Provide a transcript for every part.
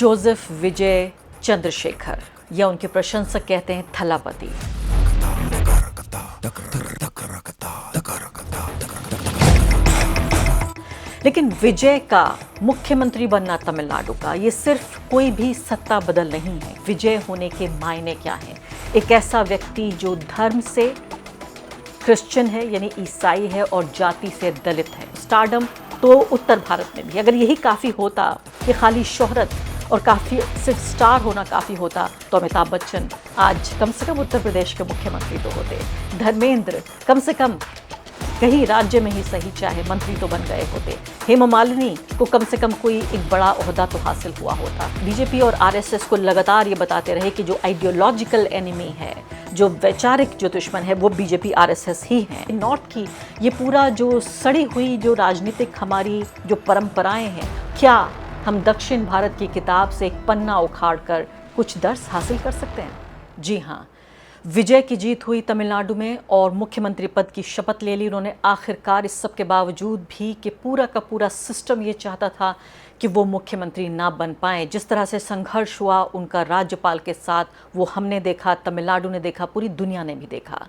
Joseph विजय चंद्रशेखर या उनके प्रशंसक कहते हैं थलापति। लेकिन विजय का मुख्यमंत्री बनना तमिलनाडु का ये सिर्फ कोई भी सत्ता बदल नहीं है। विजय होने के मायने क्या हैं? एक ऐसा व्यक्ति जो धर्म से क्रिश्चियन है यानी ईसाई है और जाति से दलित है। स्टारडम तो उत्तर भारत में भी अगर यही काफ़ी होता कि खाली शोहरत और काफ़ी सिर्फ स्टार होना काफ़ी होता तो अमिताभ बच्चन आज कम से कम उत्तर प्रदेश के मुख्यमंत्री तो होते। धर्मेंद्र कम से कम कहीं राज्य में ही सही चाहे मंत्री तो बन गए होते। हेमा मालिनी को कम से कम कोई एक बड़ा ओहदा तो हासिल हुआ होता। बीजेपी और आरएसएस को लगातार ये बताते रहे कि जो आइडियोलॉजिकल एनिमी है, जो वैचारिक जो दुश्मन है वो बीजेपी आरएसएस ही है। नॉर्थ की ये पूरा जो सड़ी हुई जो राजनीतिक हमारी जो परंपराएं हैं, क्या हम दक्षिण भारत की किताब से एक पन्ना उखाड़ कर कुछ दर्स हासिल कर सकते हैं? जी हाँ, विजय की जीत हुई तमिलनाडु में और मुख्यमंत्री पद की शपथ ले ली उन्होंने आखिरकार। इस सब के बावजूद भी कि पूरा का पूरा सिस्टम ये चाहता था कि वो मुख्यमंत्री ना बन पाएं। जिस तरह से संघर्ष हुआ उनका राज्यपाल के साथ वो हमने देखा, तमिलनाडु ने देखा, पूरी दुनिया ने भी देखा।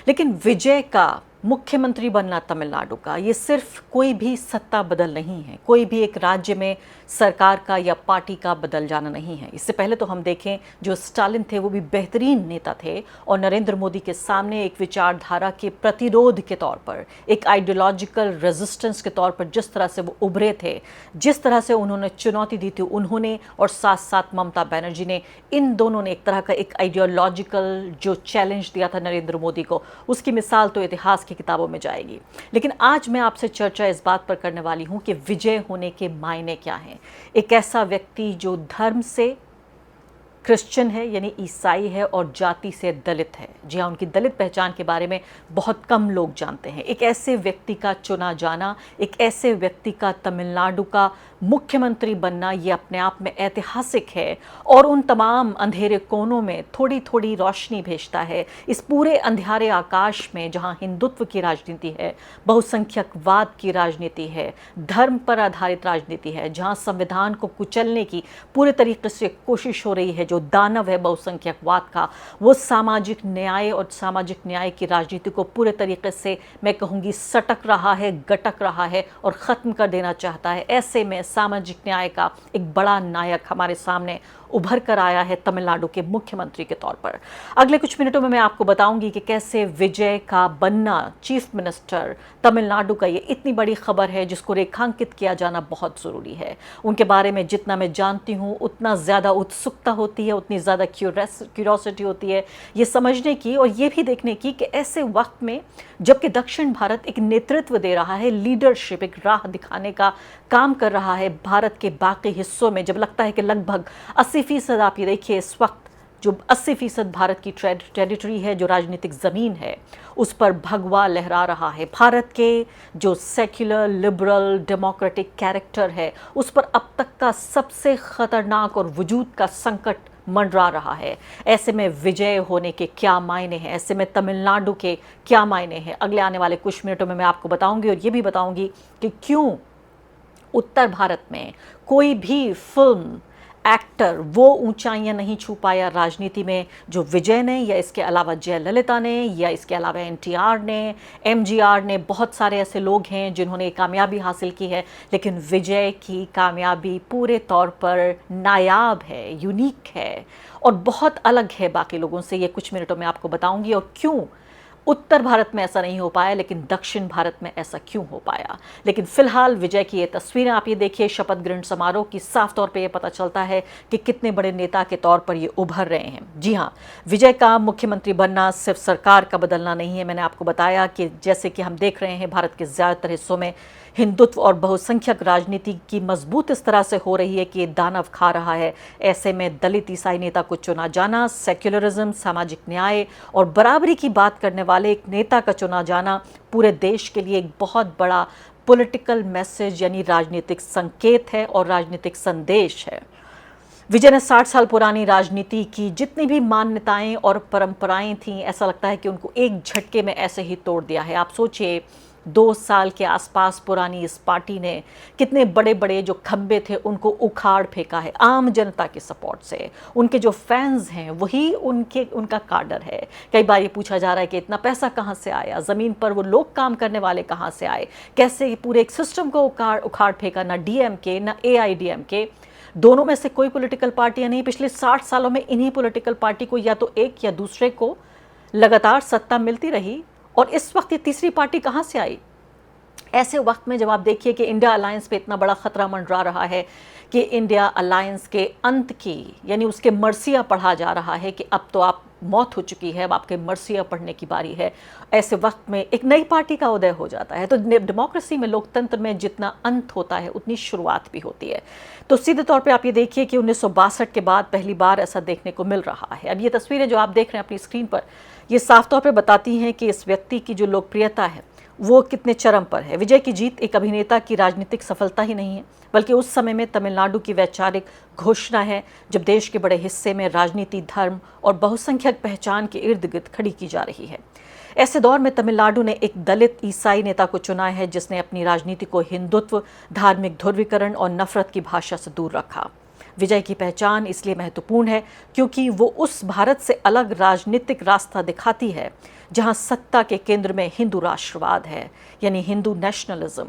लेकिन विजय का मुख्यमंत्री बनना तमिलनाडु का ये सिर्फ कोई भी सत्ता बदल नहीं है। कोई भी एक राज्य में सरकार का या पार्टी का बदल जाना नहीं है। इससे पहले तो हम देखें जो स्टालिन थे वो भी बेहतरीन नेता थे और नरेंद्र मोदी के सामने एक विचारधारा के प्रतिरोध के तौर पर, एक आइडियोलॉजिकल रेजिस्टेंस के तौर पर जिस तरह से वो उभरे थे, जिस तरह से उन्होंने चुनौती दी थी उन्होंने और साथ साथ ममता बनर्जी ने, इन दोनों ने एक तरह का एक आइडियोलॉजिकल जो चैलेंज दिया था नरेंद्र मोदी को, उसकी मिसाल तो इतिहास की किताबों में जाएगी। लेकिन आज मैं आपसे चर्चा इस बात पर करने वाली हूं कि विजय होने के मायने क्या हैं। एक ऐसा व्यक्ति जो धर्म से क्रिश्चियन है यानी ईसाई है और जाति से दलित है। जी हाँ, उनकी दलित पहचान के बारे में बहुत कम लोग जानते हैं। एक ऐसे व्यक्ति का चुना जाना, एक ऐसे व्यक्ति का तमिलनाडु का मुख्यमंत्री बनना, ये अपने आप में ऐतिहासिक है और उन तमाम अंधेरे कोनों में थोड़ी थोड़ी रोशनी भेजता है। इस पूरे अंधेरे आकाश में जहाँ हिंदुत्व की राजनीति है, बहुसंख्यकवाद की राजनीति है, धर्म पर आधारित राजनीति है, जहाँ संविधान को कुचलने की पूरे तरीके से कोशिश हो रही है, जो दानव है बहुसंख्यकवाद का, वो सामाजिक न्याय और सामाजिक न्याय की राजनीति को पूरे तरीके से मैं कहूँगी सटक रहा है, गटक रहा है और ख़त्म कर देना चाहता है। ऐसे में सामाजिक न्याय का एक बड़ा नायक हमारे सामने उभर कर आया है तमिलनाडु के मुख्यमंत्री के तौर पर। अगले कुछ मिनटों में मैं आपको बताऊंगी कि कैसे विजय का बनना चीफ मिनिस्टर तमिलनाडु का ये इतनी बड़ी खबर है जिसको रेखांकित किया जाना बहुत ज़रूरी है। उनके बारे में जितना मैं जानती हूँ उतना ज़्यादा उत्सुकता होती है, उतनी ज़्यादा क्यूरोसिटी होती है ये समझने की और ये भी देखने की कि ऐसे वक्त में जबकि दक्षिण भारत एक नेतृत्व दे रहा है, लीडरशिप, एक राह दिखाने का काम कर रहा है भारत के बाकी हिस्सों में, जब लगता है कि लगभग 80% आप ये देखिए इस वक्त जो 80% भारत की टेरिटरी है, जो राजनीतिक ज़मीन है, उस पर भगवा लहरा रहा है। भारत के जो सेक्युलर, लिबरल, डेमोक्रेटिक कैरेक्टर है उस पर अब तक का सबसे ख़तरनाक और वजूद का संकट मंडरा रहा है। ऐसे में विजय होने के क्या मायने हैं, ऐसे में तमिलनाडु के क्या मायने हैं, अगले आने वाले कुछ मिनटों में मैं आपको बताऊंगी। और ये भी बताऊंगी कि क्यों उत्तर भारत में कोई भी फिल्म एक्टर वो ऊंचाइयां नहीं छू पाया राजनीति में जो विजय ने, या इसके अलावा जयललिता ने, या इसके अलावा एनटीआर ने, एमजीआर ने। बहुत सारे ऐसे लोग हैं जिन्होंने कामयाबी हासिल की है, लेकिन विजय की कामयाबी पूरे तौर पर नायाब है, यूनिक है और बहुत अलग है बाकी लोगों से। ये कुछ मिनटों में आपको बताऊंगी और क्यों उत्तर भारत में ऐसा नहीं हो पाया लेकिन दक्षिण भारत में ऐसा क्यों हो पाया। लेकिन फिलहाल विजय की ये तस्वीरें आप ये देखिए शपथ ग्रहण समारोह की, साफ तौर पे ये पता चलता है कि कितने बड़े नेता के तौर पर ये उभर रहे हैं। जी हाँ, विजय का मुख्यमंत्री बनना सिर्फ सरकार का बदलना नहीं है। मैंने आपको बताया कि जैसे कि हम देख रहे हैं भारत के ज़्यादातर हिस्सों में हिंदुत्व और बहुसंख्यक राजनीति की मजबूत इस तरह से हो रही है कि दानव खा रहा है। ऐसे में दलित ईसाई नेता को चुना जाना, सेक्युलरिज्म, सामाजिक न्याय और बराबरी की बात करने वाले एक नेता का चुना जाना पूरे देश के लिए एक बहुत बड़ा पॉलिटिकल मैसेज यानी राजनीतिक संकेत है और राजनीतिक संदेश है। विजय ने 60 साल पुरानी राजनीति की जितनी भी मान्यताएं और परंपराएं थीं, ऐसा लगता है कि उनको एक झटके में ऐसे ही तोड़ दिया है। आप सोचिए, 2 साल के आसपास पुरानी इस पार्टी ने कितने बड़े बड़े जो खंबे थे उनको उखाड़ फेंका है आम जनता के सपोर्ट से। उनके जो फैंस हैं वही उनका काडर है। कई बार ये पूछा जा रहा है कि इतना पैसा कहाँ से आया, ज़मीन पर वो लोग काम करने वाले कहाँ से आए, कैसे पूरे एक सिस्टम को उखाड़ फेंका। ना डीएमके ना एआईडीएमके, दोनों में से कोई पॉलिटिकल पार्टियां नहीं। पिछले 60 सालों में इन्हीं पॉलिटिकल पार्टी को या तो एक या दूसरे को लगातार सत्ता मिलती रही, और इस वक्त ये तीसरी पार्टी कहाँ से आई। ऐसे वक्त में जब आप देखिए कि इंडिया अलायंस पे इतना बड़ा खतरा मंडरा रहा है कि इंडिया अलायंस के अंत की यानी उसके मर्सिया पढ़ा जा रहा है कि अब तो आप मौत हो चुकी है, अब आपके मर्सिया पढ़ने की बारी है। ऐसे वक्त में एक नई पार्टी का उदय हो जाता है। तो डेमोक्रेसी में, लोकतंत्र में जितना अंत होता है उतनी शुरुआत भी होती है। तो सीधे तौर पे आप ये देखिए कि 1962 के बाद पहली बार ऐसा देखने को मिल रहा है। अब ये तस्वीरें जो आप देख रहे हैं अपनी स्क्रीन पर, ये साफ तौर पर बताती हैं कि इस व्यक्ति की जो लोकप्रियता है वो कितने चरम पर है। विजय की जीत एक अभिनेता की राजनीतिक सफलता ही नहीं है, बल्कि उस समय में तमिलनाडु की वैचारिक घोषणा है जब देश के बड़े हिस्से में राजनीति, धर्म और बहुसंख्यक पहचान के इर्द गिर्द खड़ी की जा रही है। ऐसे दौर में तमिलनाडु ने एक दलित ईसाई नेता को चुना है जिसने अपनी राजनीति को हिंदुत्व, धार्मिक ध्रुवीकरण और नफरत की भाषा से दूर रखा। विजय की पहचान इसलिए महत्वपूर्ण है क्योंकि वो उस भारत से अलग राजनीतिक रास्ता दिखाती है जहां सत्ता के केंद्र में हिंदू राष्ट्रवाद है, यानी हिंदू नेशनलिज्म,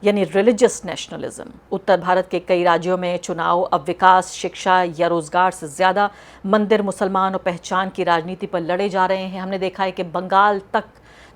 यानी रिलीजियस नेशनलिज्म। उत्तर भारत के कई राज्यों में चुनाव अब विकास, शिक्षा या रोजगार से ज़्यादा मंदिर, मुसलमान और पहचान की राजनीति पर लड़े जा रहे हैं। हमने देखा है कि बंगाल तक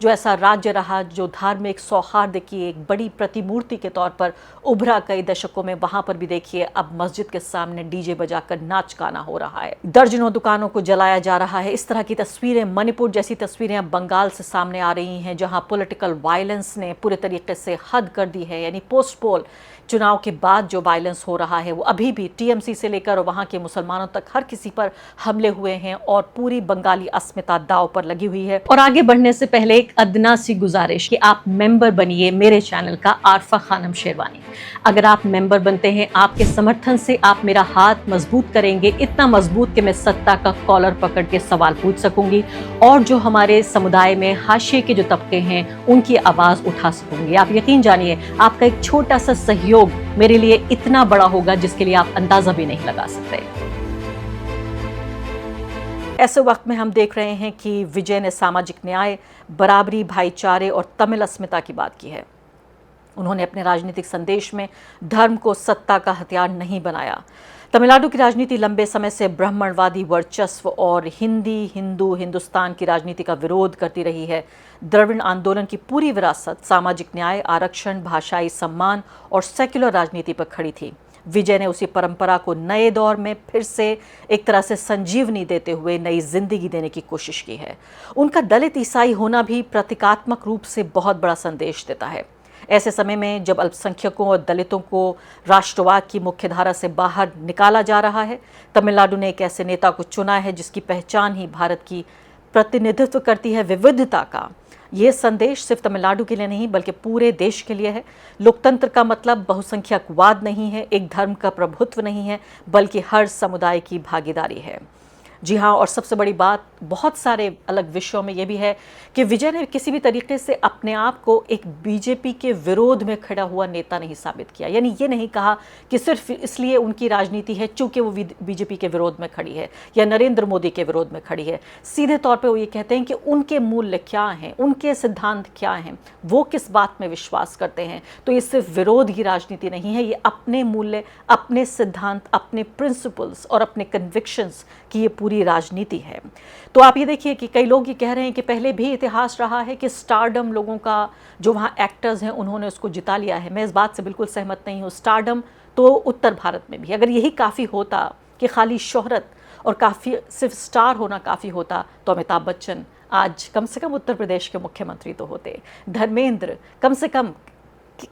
जो ऐसा राज्य रहा जो धार्मिक सौहार्द की एक बड़ी प्रतिमूर्ति के तौर पर उभरा कई दशकों में, वहां पर भी देखिए अब मस्जिद के सामने डीजे बजाकर नाच गाना हो रहा है, दर्जनों दुकानों को जलाया जा रहा है। इस तरह की तस्वीरें, मणिपुर जैसी तस्वीरें अब बंगाल से सामने आ रही हैं जहां पॉलिटिकल वायलेंस ने पूरे तरीके से हद कर दी है। यानी पोस्ट पोल चुनाव के बाद जो वायलेंस हो रहा है वो अभी भी टीएमसी से लेकर और वहाँ के मुसलमानों तक हर किसी पर हमले हुए हैं और पूरी बंगाली अस्मिता दांव पर लगी हुई है। और आगे बढ़ने से पहले एक अदना सी गुजारिश कि आप मेंबर बनिए मेरे चैनल का आरफा खानम शेरवानी। अगर आप मेंबर बनते हैं, आपके समर्थन से आप मेरा हाथ मजबूत करेंगे, इतना मजबूत कि मैं सत्ता का कॉलर पकड़ के सवाल पूछ सकूंगी और जो हमारे समुदाय में हाशिए के जो तबके हैं उनकी आवाज उठा सकूंगी। आप यकीन जानिए आपका एक छोटा सा सहयोग मेरे लिए इतना बड़ा होगा जिसके लिए आप अंदाजा भी नहीं लगा सकते। ऐसे वक्त में हम देख रहे हैं कि विजय ने सामाजिक न्याय, बराबरी, भाईचारे और तमिल अस्मिता की बात की है। उन्होंने अपने राजनीतिक संदेश में धर्म को सत्ता का हथियार नहीं बनाया। तमिलनाडु की राजनीति लंबे समय से ब्राह्मणवादी वर्चस्व और हिंदुस्तान की राजनीति का विरोध करती रही है। द्रविड़ आंदोलन की पूरी विरासत सामाजिक न्याय, आरक्षण, भाषाई सम्मान और सेक्युलर राजनीति पर खड़ी थी। विजय ने उसी परंपरा को नए दौर में फिर से एक तरह से संजीवनी देते हुए नई जिंदगी देने की कोशिश की है। उनका दलित ईसाई होना भी प्रतीकात्मक रूप से बहुत बड़ा संदेश देता है। ऐसे समय में जब अल्पसंख्यकों और दलितों को राष्ट्रवाद की मुख्यधारा से बाहर निकाला जा रहा है, तमिलनाडु ने एक ऐसे नेता को चुना है जिसकी पहचान ही भारत की प्रतिनिधित्व करती है विविधता का। ये संदेश सिर्फ तमिलनाडु के लिए नहीं बल्कि पूरे देश के लिए है। लोकतंत्र का मतलब बहुसंख्यकवाद नहीं है, एक धर्म का प्रभुत्व नहीं है, बल्कि हर समुदाय की भागीदारी है। जी हाँ, और सबसे बड़ी बात बहुत सारे अलग विषयों में ये भी है कि विजय ने किसी भी तरीके से अपने आप को एक बीजेपी के विरोध में खड़ा हुआ नेता नहीं साबित किया। यानी ये नहीं कहा कि सिर्फ इसलिए उनकी राजनीति है चूंकि वो बीजेपी के विरोध में खड़ी है या नरेंद्र मोदी के विरोध में खड़ी है। सीधे तौर पे वो ये कहते हैं कि उनके मूल्य क्या हैं, उनके सिद्धांत क्या हैं, वो किस बात में विश्वास करते हैं। तो ये सिर्फ विरोध की राजनीति नहीं है, ये अपने मूल्य, अपने सिद्धांत, अपने प्रिंसिपल्स और अपने कन्विक्शंस की ये पूरी राजनीति है। तो आप ये देखिए कि कई लोग ये कह रहे हैं कि पहले भी इतिहास रहा है कि स्टारडम लोगों का, जो वहाँ एक्टर्स हैं उन्होंने उसको जिता लिया है। मैं इस बात से बिल्कुल सहमत नहीं हूँ। स्टारडम तो उत्तर भारत में भी, अगर यही काफ़ी होता कि खाली शोहरत और काफ़ी सिर्फ स्टार होना काफ़ी होता तो अमिताभ बच्चन आज कम से कम उत्तर प्रदेश के मुख्यमंत्री तो होते। धर्मेंद्र कम से कम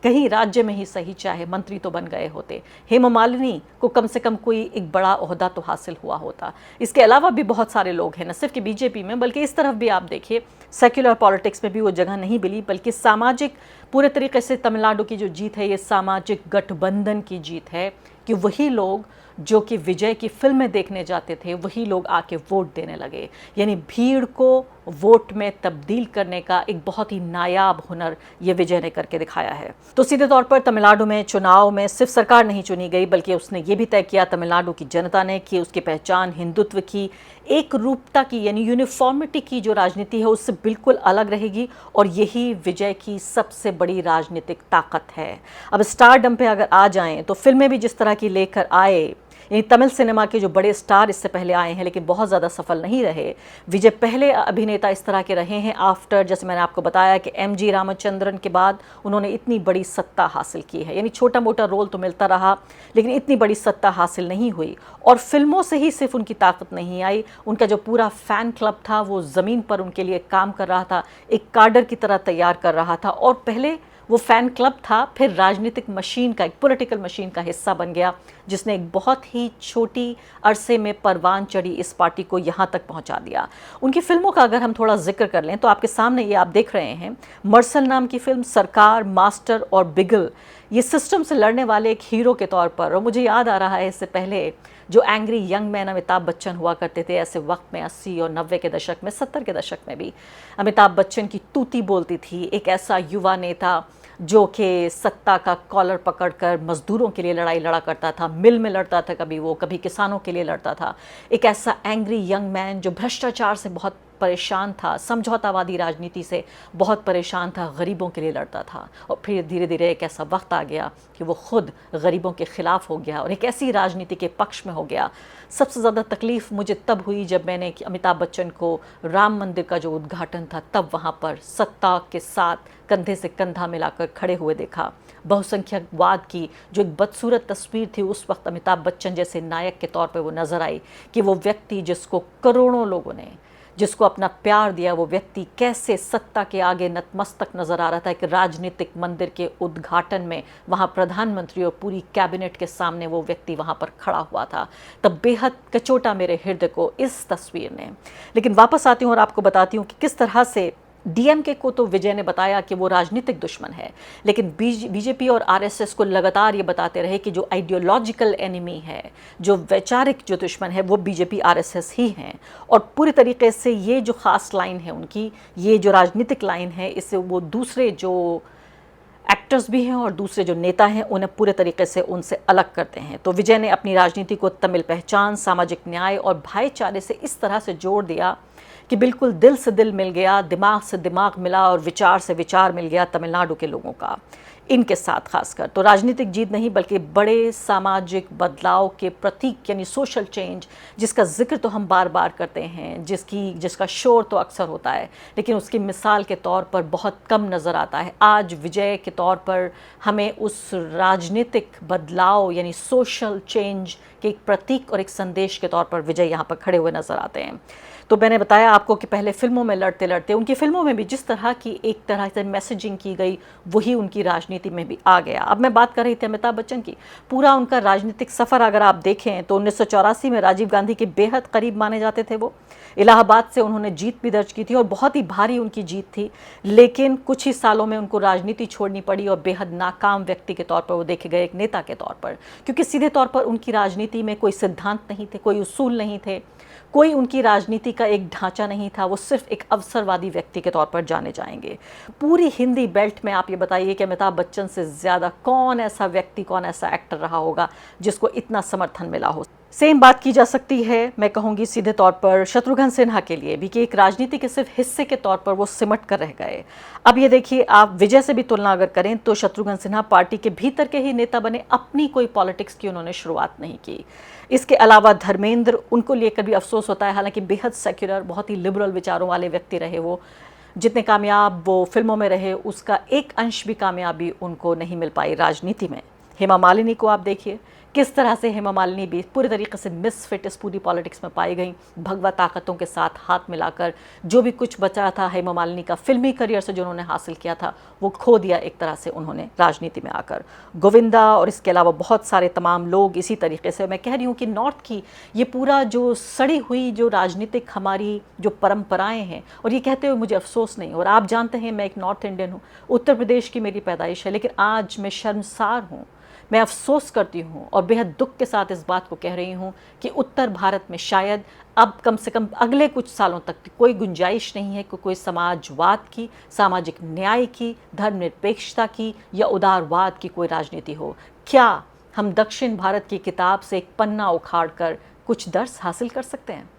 कहीं राज्य में ही सही चाहे मंत्री तो बन गए होते। हेमा मालिनी को कम से कम कोई एक बड़ा ओहदा तो हासिल हुआ होता। इसके अलावा भी बहुत सारे लोग हैं, न सिर्फ कि बीजेपी में बल्कि इस तरफ भी आप देखिए सेक्युलर पॉलिटिक्स में भी वो जगह नहीं मिली, बल्कि सामाजिक पूरे तरीके से तमिलनाडु की जो जीत है ये सामाजिक गठबंधन की जीत है कि वही लोग जो कि विजय की फिल्में देखने जाते थे वही लोग आके वोट देने लगे। यानी भीड़ को वोट में तब्दील करने का एक बहुत ही नायाब हुनर ये विजय ने करके दिखाया है। तो सीधे तौर पर तमिलनाडु में चुनाव में सिर्फ सरकार नहीं चुनी गई, बल्कि उसने ये भी तय किया तमिलनाडु की जनता ने कि उसकी पहचान हिंदुत्व की, एक रूपता की, यानी यूनिफॉर्मिटी की जो राजनीति है उससे बिल्कुल अलग रहेगी। और यही विजय की सबसे बड़ी राजनीतिक ताकत है। अब स्टारडम पे अगर आ जाएं तो फिल्में भी जिस तरह की लेकर आए, यानी तमिल सिनेमा के जो बड़े स्टार इससे पहले आए हैं लेकिन बहुत ज़्यादा सफल नहीं रहे, विजय पहले अभिनेता इस तरह के रहे हैं आफ्टर, जैसे मैंने आपको बताया कि एमजी रामचंद्रन के बाद उन्होंने इतनी बड़ी सत्ता हासिल की है। यानी छोटा मोटा रोल तो मिलता रहा लेकिन इतनी बड़ी सत्ता हासिल नहीं हुई। और फिल्मों से ही सिर्फ उनकी ताकत नहीं आई, उनका जो पूरा फ़ैन क्लब था वो ज़मीन पर उनके लिए काम कर रहा था, एक काडर की तरह तैयार कर रहा था। और पहले वो फ़ैन क्लब था, फिर राजनीतिक मशीन का, एक पॉलिटिकल मशीन का हिस्सा बन गया, जिसने एक बहुत ही छोटी अरसे में परवान चढ़ी इस पार्टी को यहाँ तक पहुँचा दिया। उनकी फिल्मों का अगर हम थोड़ा जिक्र कर लें तो आपके सामने ये आप देख रहे हैं मर्सल नाम की फिल्म, सरकार, मास्टर और बिगल, ये सिस्टम से लड़ने वाले एक हीरो के तौर पर। और मुझे याद आ रहा है इससे पहले जो angry young man Amitabh Bachchan हुआ करते थे ऐसे वक्त में, 80 और 90 के दशक में, 70 के दशक में भी अमिताभ बच्चन की तूती बोलती थी। एक ऐसा युवा नेता जो कि सत्ता का कॉलर पकड़कर मजदूरों के लिए लड़ाई लड़ा करता था, मिल में लड़ता था, कभी किसानों के लिए लड़ता था। एक ऐसा एंग्री यंग मैन जो भ्रष्टाचार से बहुत परेशान था, समझौतावादी राजनीति से बहुत परेशान था, गरीबों के लिए लड़ता था। और फिर धीरे धीरे एक ऐसा वक्त आ गया कि वो खुद गरीबों के खिलाफ हो गया और एक ऐसी राजनीति के पक्ष में हो गया। सबसे ज़्यादा तकलीफ़ मुझे तब हुई जब मैंने अमिताभ बच्चन को राम मंदिर का जो उद्घाटन था तब वहाँ पर सत्ता के साथ कंधे से कंधा मिलाकर खड़े हुए देखा। बहुसंख्यकवाद की जो एक बदसूरत तस्वीर थी उस वक्त अमिताभ बच्चन जैसे नायक के तौर पर वो नज़र आई कि वो व्यक्ति जिसको करोड़ों लोगों ने, जिसको अपना प्यार दिया, वो व्यक्ति कैसे सत्ता के आगे नतमस्तक नजर आ रहा था। एक राजनीतिक मंदिर के उद्घाटन में वहाँ प्रधानमंत्री और पूरी कैबिनेट के सामने वो व्यक्ति वहाँ पर खड़ा हुआ था। तब बेहद कचोटा मेरे हृदय को इस तस्वीर ने। लेकिन वापस आती हूँ और आपको बताती हूँ कि किस तरह से डीएमके को तो विजय ने बताया कि वो राजनीतिक दुश्मन है, लेकिन बीजेपी और आरएसएस को लगातार ये बताते रहे कि जो आइडियोलॉजिकल एनिमी है, जो वैचारिक जो दुश्मन है, वो बीजेपी आरएसएस ही हैं। और पूरी तरीके से ये जो ख़ास लाइन है उनकी, ये जो राजनीतिक लाइन है, इससे वो दूसरे जो एक्टर्स भी हैं और दूसरे जो नेता हैं उन्हें पूरे तरीके से उनसे अलग करते हैं। तो विजय ने अपनी राजनीति को तमिल पहचान, सामाजिक न्याय और भाईचारे से इस तरह से जोड़ दिया कि बिल्कुल दिल से दिल मिल गया, दिमाग से दिमाग मिला और विचार से विचार मिल गया तमिलनाडु के लोगों का इनके साथ। खासकर तो राजनीतिक जीत नहीं बल्कि बड़े सामाजिक बदलाव के प्रतीक, यानी सोशल चेंज, जिसका जिक्र तो हम बार बार करते हैं, जिसका शोर तो अक्सर होता है लेकिन उसकी मिसाल के तौर पर बहुत कम नज़र आता है। आज विजय के तौर पर हमें उस राजनीतिक बदलाव यानी सोशल चेंज के एक प्रतीक और एक संदेश के तौर पर विजय यहाँ पर खड़े हुए नज़र आते हैं। तो मैंने बताया आपको कि पहले फिल्मों में लड़ते लड़ते उनकी फिल्मों में भी जिस तरह की एक तरह से मैसेजिंग की गई वही उनकी राजनीति में भी आ गया। अब मैं बात कर रही थी अमिताभ बच्चन की। पूरा उनका राजनीतिक सफ़र अगर आप देखें तो 1984 में राजीव गांधी के बेहद करीब माने जाते थे वो। इलाहाबाद से उन्होंने जीत भी दर्ज की थी और बहुत ही भारी उनकी जीत थी, लेकिन कुछ ही सालों में उनको राजनीति छोड़नी पड़ी और बेहद नाकाम व्यक्ति के तौर पर वो देखे गए, एक नेता के तौर पर, क्योंकि सीधे तौर पर उनकी राजनीति में कोई सिद्धांत नहीं थे, कोई उसूल नहीं थे, कोई उनकी राजनीति का एक ढांचा नहीं था। वो सिर्फ एक अवसरवादी व्यक्ति के तौर पर जाने जाएंगे। पूरी हिंदी बेल्ट में आप ये बताइए कि अमिताभ बच्चन से ज़्यादा कौन ऐसा व्यक्ति, कौन ऐसा एक्टर रहा होगा जिसको इतना समर्थन मिला हो। सेम बात की जा सकती है, मैं कहूँगी सीधे तौर पर शत्रुघ्न सिन्हा के लिए भी, कि एक राजनीति के सिर्फ हिस्से के तौर पर वो सिमट कर रह गए। अब ये देखिए, आप विजय से भी तुलना अगर करें तो शत्रुघ्न सिन्हा पार्टी के भीतर के ही नेता बने, अपनी कोई पॉलिटिक्स की उन्होंने शुरुआत नहीं की। इसके अलावा धर्मेंद्र, उनको लेकर भी अफसोस होता है, हालांकि बेहद सेक्युलर, बहुत ही लिबरल विचारों वाले व्यक्ति रहे वो। जितने कामयाब वो फिल्मों में रहे उसका एक अंश भी कामयाबी उनको नहीं मिल पाई राजनीति में। हेमा मालिनी को आप देखिए, किस तरह से हेमा मालिनी भी पूरी तरीके से मिसफिट इस पूरी पॉलिटिक्स में पाई गई। भगवा ताकतों के साथ हाथ मिलाकर जो भी कुछ बचा था हेमा मालिनी का फिल्मी करियर से जो उन्होंने हासिल किया था वो खो दिया एक तरह से उन्होंने राजनीति में आकर। गोविंदा और इसके अलावा बहुत सारे तमाम लोग इसी तरीके से। मैं कह रही हूँ कि नॉर्थ की ये पूरा जो सड़ी हुई जो राजनीतिक हमारी जो परंपराएं हैं, और ये कहते हुए मुझे अफसोस नहीं, और आप जानते हैं मैं एक नॉर्थ इंडियन हूँ, उत्तर प्रदेश की मेरी पैदाइश है, लेकिन आज मैं शर्मसार हूँ मैं अफसोस करती हूँ और बेहद दुख के साथ इस बात को कह रही हूँ कि उत्तर भारत में शायद अब कम से कम अगले कुछ सालों तक कोई गुंजाइश नहीं है कि कोई समाजवाद की, सामाजिक न्याय की, धर्मनिरपेक्षता की या उदारवाद की कोई राजनीति हो। क्या हम दक्षिण भारत की किताब से एक पन्ना उखाड़ कर कुछ दर्स हासिल कर सकते हैं?